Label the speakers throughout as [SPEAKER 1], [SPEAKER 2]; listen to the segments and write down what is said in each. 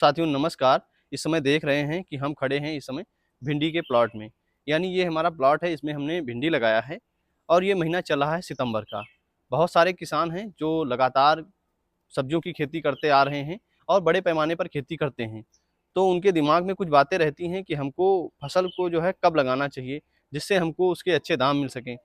[SPEAKER 1] साथियों नमस्कार। इस समय देख रहे हैं कि हम खड़े हैं इस समय भिंडी के प्लॉट में। यानी ये हमारा प्लॉट है, इसमें हमने भिंडी लगाया है और ये महीना चल रहा है सितंबर का। बहुत सारे किसान हैं जो लगातार सब्जियों की खेती करते आ रहे हैं और बड़े पैमाने पर खेती करते हैं। तो उनके दिमाग में कुछ बातें रहती हैं कि हमको फसल को जो है कब लगाना चाहिए, जिससे हमको उसके अच्छे दाम मिल सकें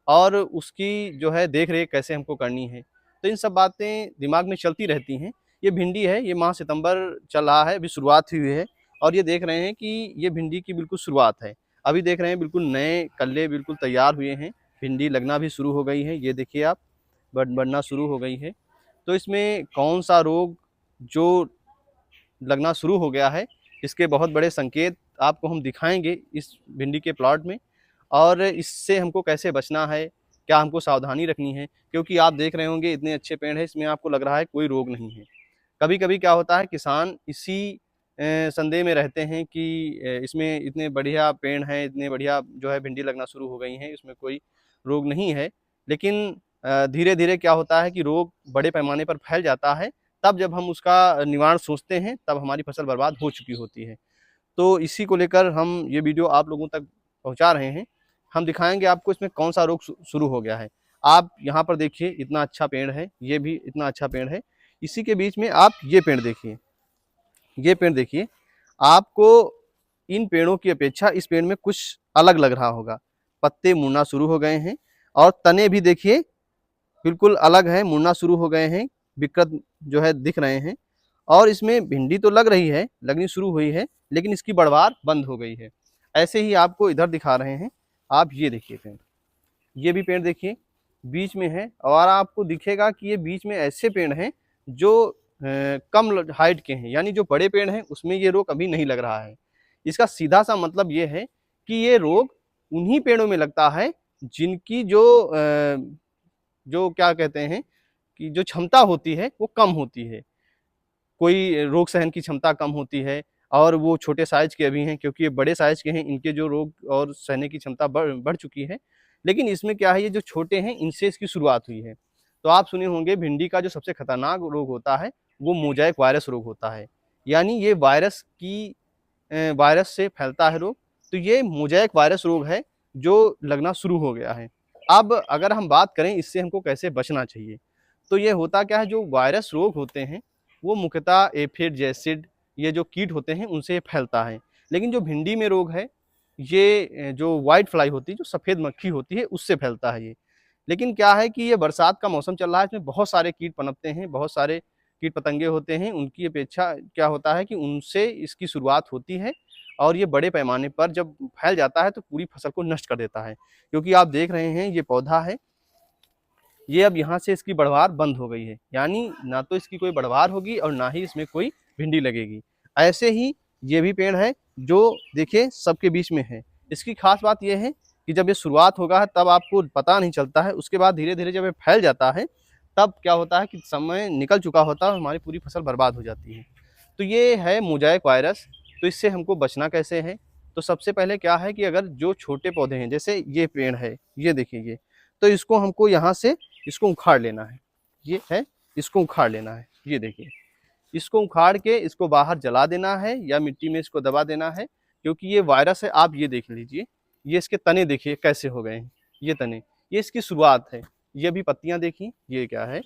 [SPEAKER 1] और उसकी जो है देख-रेख कैसे हमको करनी है। तो इन सब बातें दिमाग में चलती रहती हैं। ये भिंडी है, ये माह सितंबर चल रहा है, अभी शुरुआत हुई है और ये देख रहे हैं कि ये भिंडी की बिल्कुल शुरुआत है। अभी देख रहे हैं बिल्कुल नए कल्ले बिल्कुल तैयार हुए हैं, भिंडी लगना भी शुरू हो गई है। ये देखिए आप, बढ़ना शुरू हो गई है। तो इसमें कौन-सा रोग जो लगना शुरू हो गया है, इसके बहुत बड़े संकेत आपको हम दिखाएँगे इस भिंडी के प्लॉट में और इससे हमको कैसे बचना है, क्या हमको सावधानी रखनी है, क्योंकि आप देख रहे होंगे इतने अच्छे पेड़ हैं, इसमें आपको लग रहा है कोई रोग नहीं है। कभी-कभी क्या होता है किसान इसी संदेह में रहते हैं कि इसमें इतने बढ़िया पेड़ हैं, इतने बढ़िया जो है भिंडी लगना शुरू हो गई हैं, इसमें कोई रोग नहीं है। लेकिन धीरे-धीरे क्या होता है कि रोग बड़े पैमाने पर फैल जाता है, तब जब हम उसका निवारण सोचते हैं, तब हमारी फसल बर्बाद हो चुकी होती है। तो इसी को लेकर हम ये वीडियो आप लोगों तक पहुँचा रहे हैं। हम दिखाएँगे आपको इसमें कौन-सा रोग शुरू हो गया है। आप यहाँ पर देखिए इतना अच्छा पेड़ है, ये भी इतना अच्छा पेड़ है। इसी के बीच में आप ये पेड़ देखिए, ये पेड़ देखिए, आपको इन पेड़ों की अपेक्षा इस पेड़ में कुछ अलग लग रहा होगा। पत्ते मुड़ना शुरू हो गए हैं और तने भी देखिए बिल्कुल अलग हैं, मुड़ना शुरू हो गए हैं, विकृत जो है दिख रहे हैं और इसमें भिंडी तो लग रही है, लगनी शुरू हुई है, लेकिन इसकी बढ़वार बंद हो गई है। ऐसे ही आपको इधर दिखा रहे हैं, आप ये देखिए पेड़, ये भी पेड़ देखिए, बीच में है और आपको दिखेगा कि ये बीच में ऐसे पेड़ हैं जो कम हाइट के हैं, यानी जो बड़े पेड़ हैं उसमें ये रोग अभी नहीं लग रहा है। इसका सीधा-सा मतलब ये है कि ये रोग उन्हीं पेड़ों में लगता है जिनकी जो क्या कहते हैं कि जो क्षमता होती है वो कम होती है। कोई रोग सहन की क्षमता कम होती है और वो छोटे साइज़ के अभी हैं, क्योंकि ये बड़े साइज़ के हैं, इनके जो रोग और सहने की क्षमता बढ़ चुकी है। लेकिन इसमें क्या है, ये जो छोटे हैं इनसे इसकी शुरुआत हुई है। तो आप सुने होंगे भिंडी का जो सबसे खतरनाक रोग होता है वो मोज़ेक वायरस रोग होता है। यानी ये वायरस से फैलता है रोग। तो ये मोज़ेक वायरस रोग है जो लगना शुरू हो गया है। अब अगर हम बात करें इससे हमको कैसे बचना चाहिए, तो ये होता क्या है, जो वायरस रोग होते हैं वो मुख्यतः एफिड, जैसिड, ये जो कीट होते हैं उनसे फैलता है। लेकिन जो भिंडी में रोग है, ये जो व्हाइट फ्लाई होती है, जो सफ़ेद मक्खी होती है, उससे फैलता है ये। लेकिन क्या है कि ये बरसात का मौसम चल रहा है, इसमें बहुत सारे कीट पनपते हैं, बहुत सारे कीट-पतंगे होते हैं, उनकी अपेक्षा क्या होता है कि उनसे इसकी शुरुआत होती है और ये बड़े पैमाने पर जब फैल जाता है तो पूरी फसल को नष्ट कर देता है। क्योंकि आप देख रहे हैं ये पौधा है, ये अब यहाँ से इसकी बढ़वार बंद हो गई है, यानी ना तो इसकी कोई बढ़वार होगी और ना ही इसमें कोई भिंडी लगेगी। ऐसे ही ये भी पेड़ है जो देखिए सबके बीच में है। इसकी खास बात ये है कि जब ये शुरुआत होगा तब आपको पता नहीं चलता है, उसके बाद धीरे-धीरे जब ये फैल जाता है, तब क्या होता है कि समय निकल चुका होता है और हमारी पूरी फसल बर्बाद हो जाती है। तो ये है मोज़ेक वायरस, तो इससे हमको बचना कैसे है? तो सबसे पहले क्या है कि अगर जो छोटे पौधे हैं, जैसे ये पेड़ है, ये देखिए ये, तो इसको हमको यहाँ से इसको उखाड़ लेना है। ये है, इसको उखाड़ लेना है, ये देखिए। इसको उखाड़ के इसको बाहर जला देना है या मिट्टी में इसको दबा देना है, क्योंकि ये वायरस है। आप ये देख लीजिए, ये इसके तने देखिए कैसे हो गए हैं, ये तने, ये इसकी शुरुआत है। ये अभी पत्तियाँ देखिए, ये क्या है,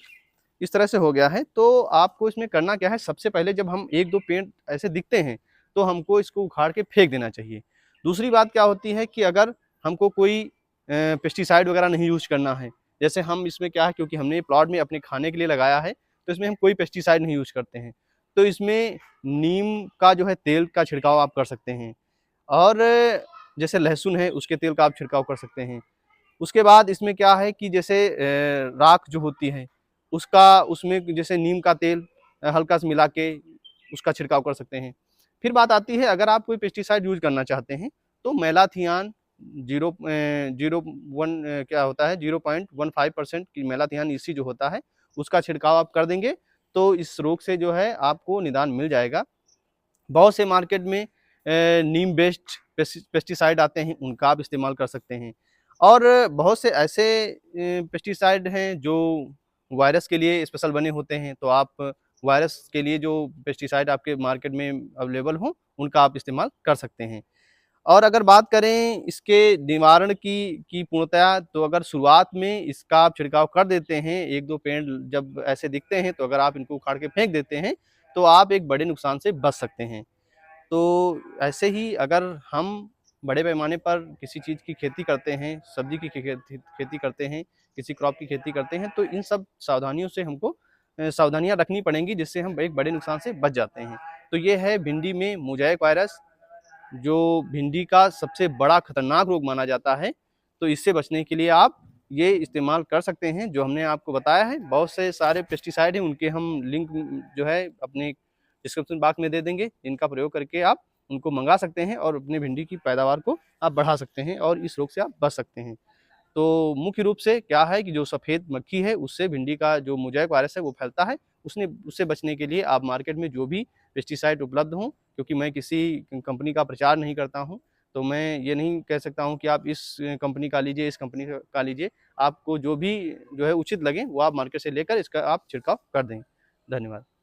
[SPEAKER 1] इस तरह से हो गया है। तो आपको इसमें करना क्या है, सबसे पहले जब हम 1-2 पेड़ ऐसे दिखते हैं, तो हमको इसको उखाड़ के फेंक देना चाहिए। दूसरी बात क्या होती है कि अगर हमको कोई पेस्टिसाइड वगैरह नहीं यूज़ करना है, जैसे हम इसमें क्या है, क्योंकि हमने प्लॉट में अपने खाने के लिए लगाया है, तो इसमें हम कोई पेस्टिसाइड नहीं यूज़ करते हैं। तो इसमें नीम का जो है तेल का छिड़काव आप कर सकते हैं और जैसे लहसुन है उसके तेल का आप छिड़काव कर सकते हैं। उसके बाद इसमें क्या है कि जैसे राख जो होती है उसका, उसमें जैसे नीम का तेल हल्का सा मिला के उसका छिड़काव कर सकते हैं। फिर बात आती है, अगर आप कोई पेस्टिसाइड यूज़ करना चाहते हैं तो मेलाथियान 0.1 क्या होता है, 0.15% की मेलाथियान इसी जो होता है उसका छिड़काव आप कर देंगे तो इस रोग से जो है आपको निदान मिल जाएगा। बहुत से मार्केट में नीम बेस्ड पेस्टिसाइड आते हैं, उनका आप इस्तेमाल कर सकते हैं और बहुत से ऐसे पेस्टिसाइड हैं जो वायरस के लिए स्पेशल बने होते हैं, तो आप वायरस के लिए जो पेस्टिसाइड आपके मार्केट में अवेलेबल हो उनका आप इस्तेमाल कर सकते हैं। और अगर बात करें इसके निवारण की पूर्णतया, तो अगर शुरुआत में इसका आप छिड़काव कर देते हैं, 1-2 पेड़ जब ऐसे दिखते हैं तो अगर आप इनको उखाड़ के फेंक देते हैं, तो आप एक बड़े नुकसान से बच सकते हैं। तो ऐसे ही अगर हम बड़े पैमाने पर किसी चीज़ की खेती करते हैं, सब्जी की खेती करते हैं, किसी क्रॉप की खेती करते हैं, तो इन सब सावधानियों से हमको सावधानियाँ रखनी पड़ेंगी, जिससे हम एक बड़े नुकसान से बच जाते हैं। तो ये है भिंडी में मोज़ेक वायरस, जो भिंडी का सबसे बड़ा खतरनाक रोग माना जाता है। तो इससे बचने के लिए आप ये इस्तेमाल कर सकते हैं जो हमने आपको बताया है। बहुत से सारे पेस्टिसाइड हैं, उनके हम लिंक जो है अपने डिस्क्रिप्शन बॉक्स में दे देंगे, इनका प्रयोग करके आप उनको मंगा सकते हैं और अपनी भिंडी की पैदावार को आप बढ़ा सकते हैं और इस रोग से आप बच सकते हैं। तो मुख्य रूप से क्या है कि जो सफ़ेद मक्खी है, उससे भिंडी का जो मोज़ेक वायरस है वो फैलता है। उससे बचने के लिए आप मार्केट में जो भी पेस्टिसाइड उपलब्ध हों, क्योंकि मैं किसी कंपनी का प्रचार नहीं करता हूँ, तो मैं ये नहीं कह सकता हूँ कि आप इस कंपनी का लीजिए, इस कंपनी का लीजिए। आपको जो भी जो है उचित लगे वो आप मार्केट से लेकर इसका आप छिड़काव कर दें। धन्यवाद।